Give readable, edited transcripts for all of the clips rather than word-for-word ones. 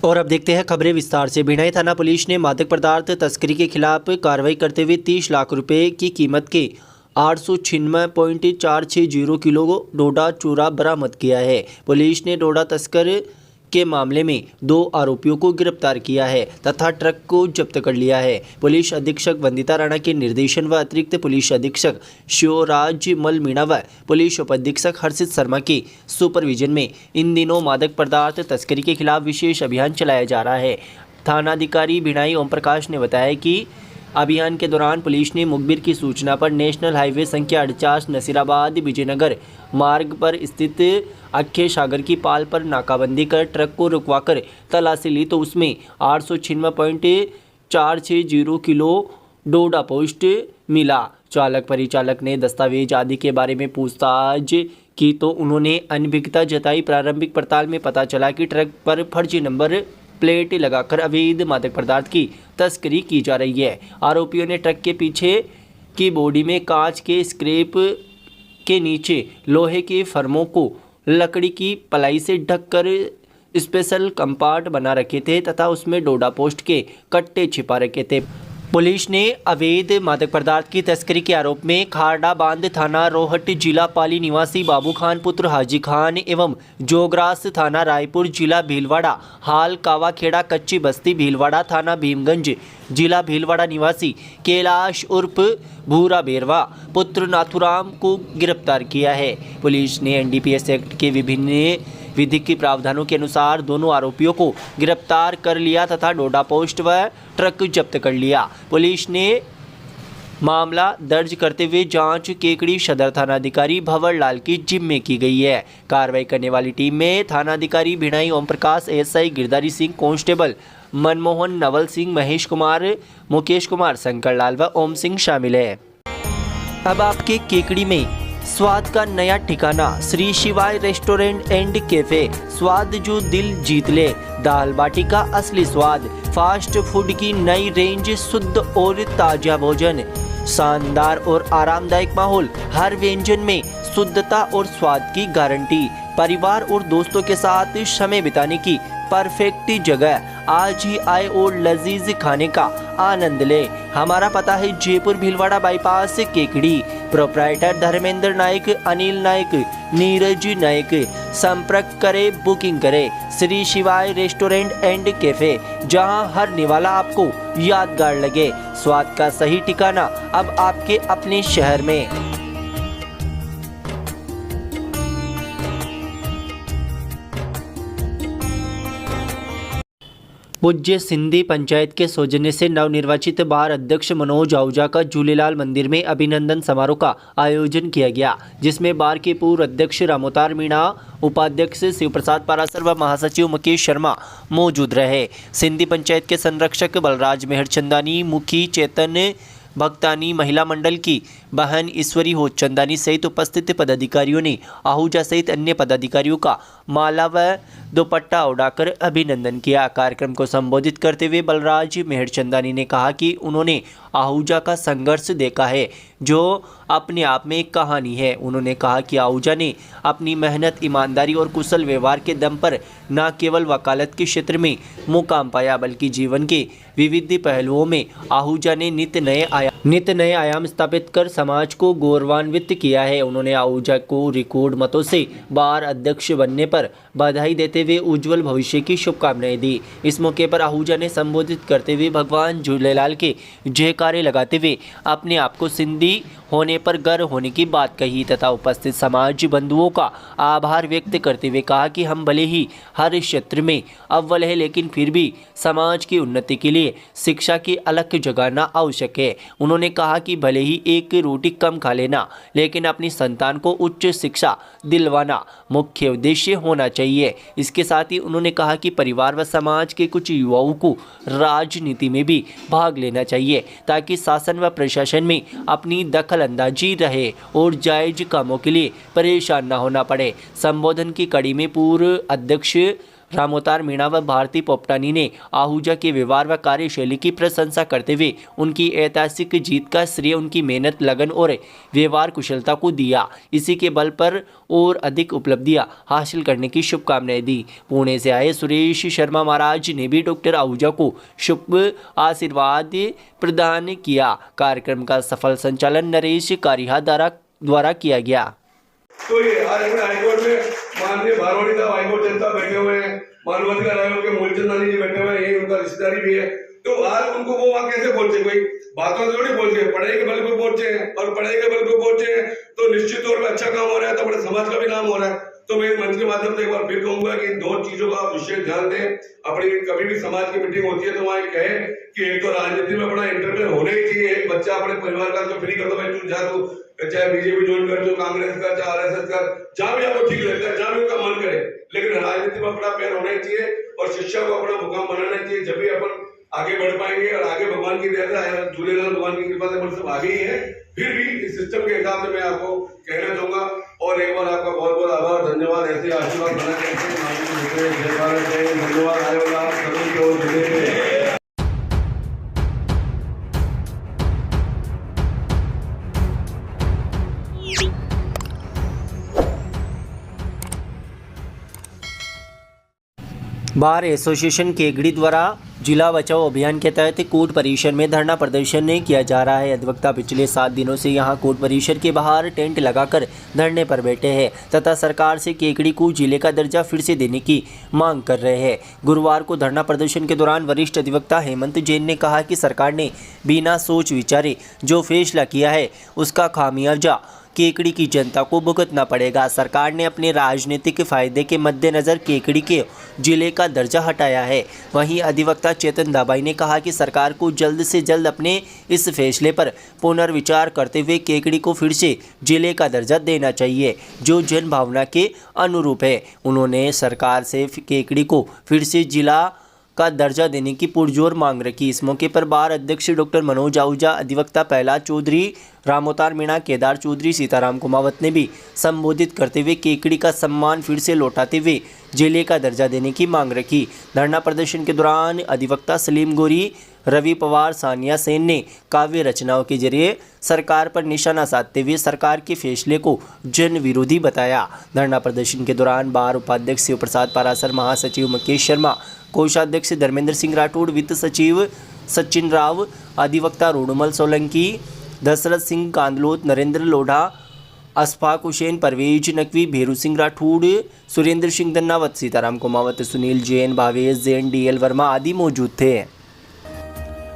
और अब देखते हैं खबरें विस्तार से। भिलाई थाना पुलिस ने मादक पदार्थ तस्करी के खिलाफ कार्रवाई करते हुए 30 लाख रुपए की कीमत के 896.460 किलो डोडा चूरा बरामद किया है। पुलिस ने डोडा तस्कर के मामले में 2 आरोपियों को गिरफ्तार किया है तथा ट्रक को जब्त कर लिया है। पुलिस अधीक्षक वंदिता राणा के निर्देशन व अतिरिक्त पुलिस अधीक्षक शिवराज मल मीणा व पुलिस उपाधीक्षक हर्षित शर्मा के सुपरविजन में इन दिनों मादक पदार्थ तस्करी के खिलाफ विशेष अभियान चलाया जा रहा है। थानाधिकारी भिलाई ओम प्रकाश ने बताया कि अभियान के दौरान पुलिस ने मुखबिर की सूचना पर नेशनल हाईवे संख्या 48 नसीराबाद विजयनगर मार्ग पर स्थित अक्षय सागर की पाल पर नाकाबंदी कर ट्रक को रुकवाकर तलाशी ली तो उसमें 896.460 किलो डोडा पोस्ट मिला। चालक परिचालक ने दस्तावेज आदि के बारे में पूछताछ की तो उन्होंने अनभिज्ञता जताई। प्रारंभिक पड़ताल में पता चला कि ट्रक पर फर्जी नंबर प्लेट लगाकर अवैध मादक पदार्थ की तस्करी की जा रही है। आरोपियों ने ट्रक के पीछे की बॉडी में कांच के स्क्रैप के नीचे लोहे के फर्मों को लकड़ी की पलाई से ढककर स्पेशल कंपार्ट बना रखे थे तथा उसमें डोडा पोस्ट के कट्टे छिपा रखे थे। पुलिस ने अवैध मादक पदार्थ की तस्करी के आरोप में खारड़ा बांध थाना रोहट जिला पाली निवासी बाबू खान पुत्र हाजी खान एवं जोगरास थाना रायपुर जिला भीलवाड़ा हाल कावाखेड़ा कच्ची बस्ती भीलवाड़ा थाना भीमगंज जिला भीलवाड़ा निवासी कैलाश उर्फ भूरा बेरवा पुत्र नाथुराम को गिरफ्तार किया है। पुलिस ने एनडीपीएस एक्ट के विभिन्न विधिक के प्रावधानों के अनुसार दोनों आरोपियों को गिरफ्तार कर लिया तथा डोडा पोस्ट व ट्रक जब्त कर लिया। पुलिस ने मामला दर्ज करते हुए जांच केकड़ी सदर थानाधिकारी भंवर लाल की जिम्मे की गई है। कार्रवाई करने वाली टीम में थानाधिकारी भिलाई ओम प्रकाश, एएसआई गिरधारी सिंह, कांस्टेबल मनमोहन, नवल सिंह, महेश कुमार, मुकेश कुमार, शंकर लाल व ओम सिंह शामिल है। अब आपके केकड़ी में स्वाद का नया ठिकाना श्री शिवाय रेस्टोरेंट एंड कैफे। स्वाद जो दिल जीत ले, दाल बाटी का असली स्वाद, फास्ट फूड की नई रेंज, शुद्ध और ताजा भोजन, शानदार और आरामदायक माहौल, हर व्यंजन में शुद्धता और स्वाद की गारंटी, परिवार और दोस्तों के साथ समय बिताने की परफेक्ट जगह। आज ही आए और लजीज खाने का आनंद ले। हमारा पता है जयपुर भीलवाड़ा बाईपास केकड़ी। प्रोप्राइटर धर्मेंद्र नायक, अनिल नायक, नीरज नायक। संपर्क करे, बुकिंग करे। श्री शिवाय रेस्टोरेंट एंड कैफे, जहां हर निवाला आपको यादगार लगे। स्वाद का सही ठिकाना अब आपके अपने शहर में। पूज्य सिंधी पंचायत के सौजन्य से नवनिर्वाचित बार अध्यक्ष मनोज आहूजा का झूलेलाल मंदिर में अभिनंदन समारोह का आयोजन किया गया, जिसमें बार के पूर्व अध्यक्ष रामोतार मीणा, उपाध्यक्ष शिव प्रसाद पारासर व महासचिव मुकेश शर्मा मौजूद रहे। सिंधी पंचायत के संरक्षक बलराज मेहरचंदानी, मुखी चेतन भक्तानी, महिला मंडल की बहन ईश्वरी हो चंदानी सहित उपस्थित पदाधिकारियों ने आहूजा सहित अन्य पदाधिकारियों का माला व दुपट्टा उड़ाकर अभिनंदन किया। कार्यक्रम को संबोधित करते हुए बलराज मेहरचंदानी ने कहा कि उन्होंने आहूजा का संघर्ष देखा है, जो अपने आप में एक कहानी है। उन्होंने कहा कि आहूजा ने अपनी मेहनत, ईमानदारी और कुशल व्यवहार के दम पर न केवल वकालत के क्षेत्र में मुकाम पाया, बल्कि जीवन के विविध पहलुओं में आहूजा ने नित्य नए आयाम स्थापित कर समाज को गौरवान्वित किया है। उन्होंने आहूजा को रिकॉर्ड मतों से बार अध्यक्ष बनने पर बधाई देते हुए उज्जवल भविष्य की शुभकामनाएं दी। इस मौके पर आहूजा ने संबोधित करते हुए भगवान झूलेलाल के जयकारे लगाते हुए अपने आप को सिंधी होने पर गर्व होने की बात कही तथा उपस्थित समाज बंधुओं का आभार व्यक्त करते हुए कहा कि हम भले ही हर क्षेत्र में अव्वल है, लेकिन फिर भी समाज की उन्नति के लिए शिक्षा की अलग जगाना आवश्यक है। उन्होंने कहा कि भले ही एक रोटी कम खा लेना, लेकिन अपनी संतान को उच्च शिक्षा दिलवाना मुख्य उद्देश्य होना चाहिए। इसके साथ ही उन्होंने कहा कि परिवार व समाज के कुछ युवाओं को राजनीति में भी भाग लेना चाहिए, ताकि शासन व प्रशासन में अपनी दखल अंदाजी रहे और जायज कामों के लिए परेशान न होना पड़े। संबोधन की कड़ी में पूर्व अध्यक्ष रामोतार मीणा व भारती पोपटानी ने आहूजा के व्यवहार व कार्यशैली की प्रशंसा करते हुए उनकी ऐतिहासिक जीत का श्रेय उनकी मेहनत, लगन और व्यवहार कुशलता को दिया। इसी के बल पर और अधिक उपलब्धियां हासिल करने की शुभकामनाएं दी। पुणे से आए सुरेश शर्मा महाराज ने भी डॉक्टर आहूजा को शुभ आशीर्वाद प्रदान किया। कार्यक्रम का सफल संचालन नरेश कारिहा द्वारा किया गया। तो ये आज अपने हाईकोर्ट में माननीय भारवाड़ी साहब हाईकोर्ट जनता बैठे हुए हैं, मानवाधिकार आयोग के मूलचंदानी जी बैठे हुए हैं, ये उनका रिश्तेदारी भी है। तो आज उनको वो वहाँ कैसे पहुंचे, कोई बातों से थोड़ी पहुंचे, पढ़ाई के बल पे पहुंचे हैं, और पढ़ाई के बल पे पहुंचे हैं तो निश्चित तौर पर अच्छा काम हो रहा है, तो अपने समाज का भी नाम हो रहा है। तो मैं मंच के माध्यम से एक बार फिर कहूंगा कि इन दो चीजों का आप विशेष ध्यान दें। अपनी कभी भी समाज की मीटिंग होती है तो वहाँ कहे कि एक तो राजनीति में बड़ा इंटरफेयर होना ही चाहिए। एक बच्चा अपने परिवार का तो फ्री कर दो, भाई तू जा, तू चाहे बीजेपी ज्वाइन कर, जो कांग्रेस का, चाहे आरएसएस का, जहां भी आपको ठीक लगता है, जहां भी उनका मन करे, लेकिन राजनीति में अपना पैर होना ही चाहिए और शिक्षा को अपना मुकाम बनाना चाहिए। जब भी अपन आगे बढ़ पाएंगे और आगे भगवान की दया से, झूलेलाल भगवान की कृपा से हम सब आगे ही है। फिर भी इस सिस्टम के हिसाब से मैं आपको कहना चाहूंगा और एक बार आपका बहुत बहुत आभार, धन्यवाद। ऐसे आशीर्वाद बना के धन्यवाद आएगा सभी की ओर से। बार एसोसिएशन केगड़ी द्वारा जिला बचाओ अभियान के तहत कोर्ट परिसर में धरना प्रदर्शन किया जा रहा है। अधिवक्ता पिछले 7 दिनों से यहां कोर्ट परिसर के बाहर टेंट लगाकर धरने पर बैठे हैं तथा सरकार से केकड़ी को जिले का दर्जा फिर से देने की मांग कर रहे हैं। गुरुवार को धरना प्रदर्शन के दौरान वरिष्ठ अधिवक्ता हेमंत जैन ने कहा कि सरकार ने बिना सोच विचारे जो फैसला किया है उसका खामियाजा केकड़ी की जनता को भुगतना पड़ेगा। सरकार ने अपने राजनीतिक फायदे के मद्देनज़र केकड़ी के जिले का दर्जा हटाया है। वहीं अधिवक्ता चेतन दाबाई ने कहा कि सरकार को जल्द से जल्द अपने इस फैसले पर पुनर्विचार करते हुए केकड़ी को फिर से जिले का दर्जा देना चाहिए जो जन भावना के अनुरूप है। उन्होंने सरकार से केकड़ी को फिर से जिला का दर्जा देने की पुरजोर मांग रखी। इस मौके पर बार अध्यक्ष डॉक्टर मनोज आहूजा, अधिवक्ता प्रहलाद चौधरी, रामोतार मीणा, केदार चौधरी, सीताराम कुमावत ने भी संबोधित करते हुए केकड़ी का सम्मान फिर से लौटाते हुए जिले का दर्जा देने की मांग रखी। धरना प्रदर्शन के दौरान अधिवक्ता सलीम गोरी, रवि पवार, सानिया सेन ने काव्य रचनाओं के जरिए सरकार पर निशाना साधते हुए सरकार के फैसले को जन विरोधी बताया। धरना प्रदर्शन के दौरान बार उपाध्यक्ष शिव प्रसाद पारासर, महासचिव मुकेश शर्मा, कोषाध्यक्ष धर्मेंद्र सिंह राठौड़, वित्त सचिव सचिन राव, अधिवक्ता रोडुमल सोलंकी, दशरथ सिंह कांदलोत, नरेंद्र लोढ़ा, अशफाक हुसैन, परवेज नकवी, भेरू सिंह राठौड़, सुरेंद्र सिंह धन्नावत, सीताराम कुमावत, सुनील जैन, भावेश जैन, डीएल वर्मा आदि मौजूद थे।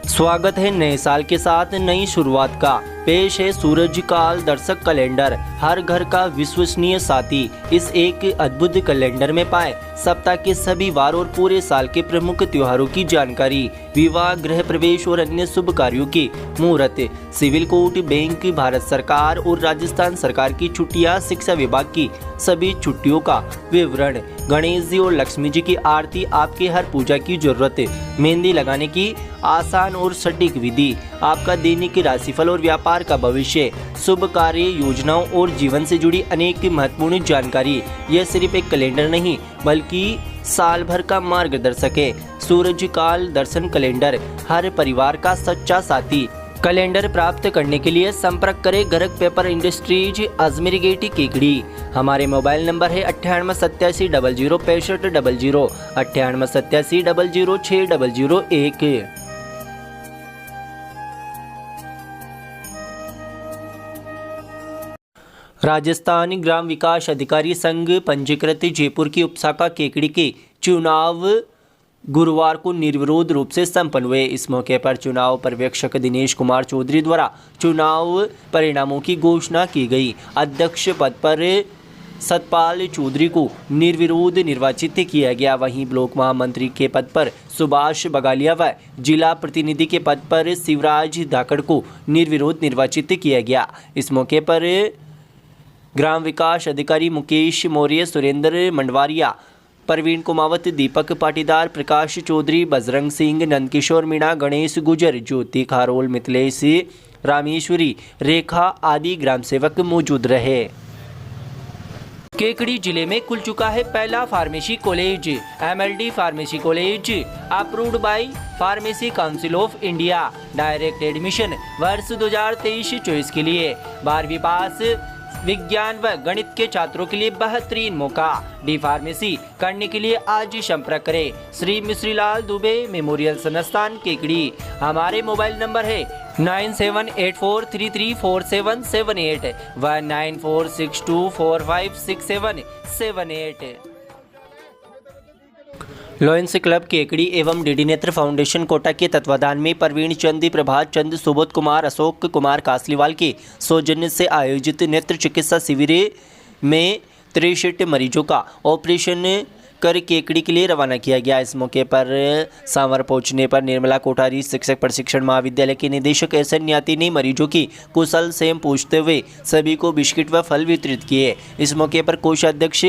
स्वागत है नए साल के साथ नई शुरुआत का। पेश है सूरज काल दर्शक कैलेंडर, हर घर का विश्वसनीय साथी। इस एक अद्भुत कैलेंडर में पाए सप्ताह के सभी वार और पूरे साल के प्रमुख त्योहारों की जानकारी, विवाह, गृह प्रवेश और अन्य शुभ कार्यों की मुहूर्त, सिविल कोर्ट, बैंक, भारत सरकार और राजस्थान सरकार की छुट्टियां, शिक्षा विभाग की सभी छुट्टियों का विवरण, गणेश जी और लक्ष्मी जी की आरती, आपके हर पूजा की जरूरत, मेहंदी लगाने की आसान और सटीक विधि, आपका दैनिक राशिफल और व्यापार का भविष्य, शुभ कार्य योजनाओं और जीवन से जुड़ी अनेक महत्वपूर्ण जानकारी। यह सिर्फ एक कैलेंडर नहीं बल्कि साल भर का मार्गदर्शक है। सूरज काल दर्शन कैलेंडर, हर परिवार का सच्चा साथी। कैलेंडर प्राप्त करने के लिए संपर्क करें Garg paper industries, Ajmer gate, Kekri. हमारे मोबाइल नंबर है 9887 00 65 00, 9887 00 6001। राजस्थान ग्राम विकास अधिकारी संघ पंजीकृत जयपुर की उपशाखा केकड़ी के चुनाव गुरुवार को निर्विरोध रूप से संपन्न हुए। इस मौके पर चुनाव पर्यवेक्षक दिनेश कुमार चौधरी द्वारा चुनाव परिणामों की घोषणा की गई। अध्यक्ष पद पर सतपाल चौधरी को निर्विरोध निर्वाचित किया गया। वहीं ब्लॉक महामंत्री के पद पर सुभाष बगालिया व जिला प्रतिनिधि के पद पर शिवराज धाकड़ को निर्विरोध निर्वाचित किया गया। इस मौके पर ग्राम विकास अधिकारी मुकेश मौर्य, सुरेंद्र मंडवारिया, प्रवीण कुमावत, दीपक पाटीदार, प्रकाश चौधरी, बजरंग सिंह, नंदकिशोर मीणा, गणेश गुजर, ज्योति खारोल, मिथिलेश रामेश्वरी, रेखा आदि ग्राम सेवक मौजूद रहे। केकड़ी जिले में खुल चुका है पहला pharmacy college. MLD pharmacy college approved by pharmacy council of India. Direct admission वर्ष 2023-24 के लिए 12वीं पास विज्ञान व गणित के छात्रों के लिए बेहतरीन मौका। डी फार्मेसी करने के लिए आज ही संपर्क करें श्री मिश्रीलाल दुबे मेमोरियल संस्थान केकड़ी। हमारे मोबाइल नंबर है 9784334778 व 9462456778। लॉयंस क्लब केकड़ी एवं डीडी नेत्र फाउंडेशन कोटा के तत्वाधान में प्रवीण चंद, प्रभात चंद, सुबोध कुमार, अशोक कुमार कासलीवाल के सौजन्य से आयोजित नेत्र चिकित्सा शिविर में 63 मरीजों का ऑपरेशन कर केकड़ी के लिए रवाना किया गया। इस मौके पर सांवर पहुंचने पर निर्मला कोठारी शिक्षक प्रशिक्षण महाविद्यालय के निदेशक एसएन न्याती ने मरीजों की कुशल क्षेम पूछते हुए सभी को बिस्किट व फल वितरित किए। इस मौके पर कोषाध्यक्ष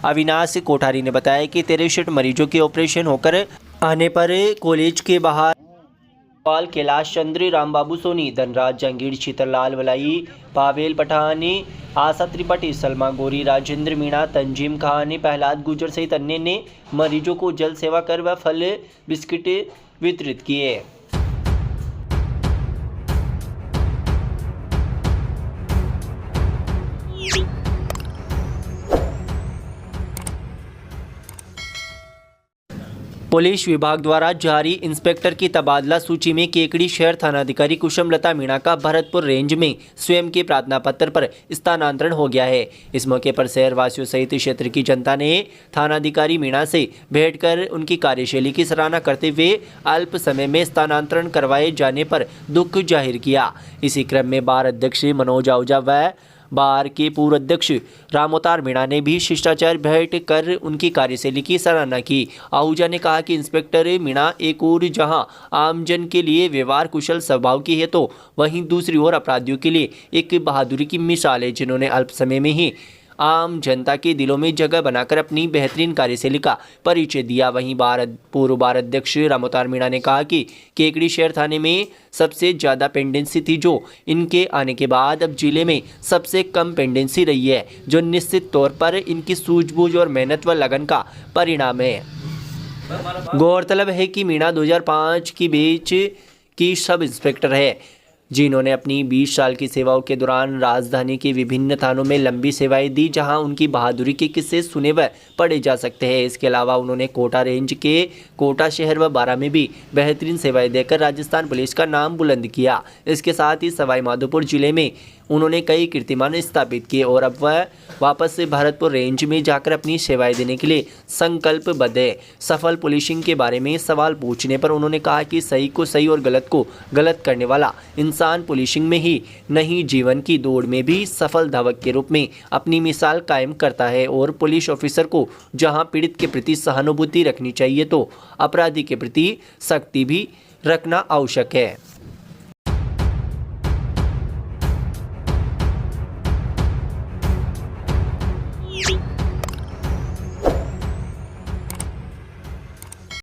अविनाश कोठारी ने बताया कि 63 मरीजों के ऑपरेशन होकर आने पर कॉलेज के बाहर पाल, कैलाश चंद्र, रामबाबू सोनी, धनराज जहांगीर, शीतललाल वलाई, पावेल पठानी, आशा त्रिपाठी, सलमा गोरी, राजेंद्र मीणा, तंजीम खान, प्रहलाद गुजर सहित अन्य ने मरीजों को जल सेवा कर व फल बिस्किट वितरित किए। पुलिस विभाग द्वारा जारी इंस्पेक्टर की तबादला सूची में केकड़ी शहर थानाधिकारी कुसुमलता मीणा का भरतपुर रेंज में स्वयं के प्रार्थना पत्र पर स्थानांतरण हो गया है। इस मौके पर शहर वासियों सहित क्षेत्र की जनता ने थानाधिकारी मीणा से भेंट कर उनकी कार्यशैली की सराहना करते हुए अल्प समय में स्थानांतरण करवाए जाने पर दुख जाहिर किया। इसी क्रम में बार अध्यक्ष मनोज आहूजा व बार के पूर्व अध्यक्ष रामोतार मीणा ने भी शिष्टाचार भेंट कर उनकी कार्यशैली की सराहना की। आहूजा ने कहा कि इंस्पेक्टर मीणा एक ओर जहां आमजन के लिए व्यवहार कुशल स्वभाव की है तो वहीं दूसरी ओर अपराधियों के लिए एक बहादुरी की मिसाल है, जिन्होंने अल्प समय में ही आम जनता के दिलों में जगह बनाकर अपनी बेहतरीन कार्यशैली का परिचय दिया। वहीं पूर्व बार अध्यक्ष रामोतार मीणा ने कहा कि केकड़ी शहर थाने में सबसे ज़्यादा पेंडेंसी थी, जो इनके आने के बाद अब जिले में सबसे कम पेंडेंसी रही है, जो निश्चित तौर पर इनकी सूझबूझ और मेहनत व लगन का परिणाम है। गौरतलब है कि मीणा 2005 के बीच की सब इंस्पेक्टर है, जिन्होंने अपनी 20 साल की सेवाओं के दौरान राजधानी के विभिन्न थानों में लंबी सेवाएं दी, जहां उनकी बहादुरी के किस्से सुने व पढ़े जा सकते हैं। इसके अलावा उन्होंने कोटा रेंज के कोटा शहर व बारा में भी बेहतरीन सेवाएं देकर राजस्थान पुलिस का नाम बुलंद किया। इसके साथ ही सवाई माधोपुर जिले में उन्होंने कई कीर्तिमान स्थापित किए और अब वह वापस से भरतपुर रेंज में जाकर अपनी सेवाएं देने के लिए संकल्पबद्ध है। सफल पुलिसिंग के बारे में सवाल पूछने पर उन्होंने कहा कि सही को सही और गलत को गलत करने वाला इंसान पुलिसिंग में ही नहीं, जीवन की दौड़ में भी सफल धावक के रूप में अपनी मिसाल कायम करता है। और पुलिस ऑफिसर को जहां पीड़ित के प्रति सहानुभूति रखनी चाहिए तो अपराधी के प्रति सख्ती भी रखना आवश्यक है।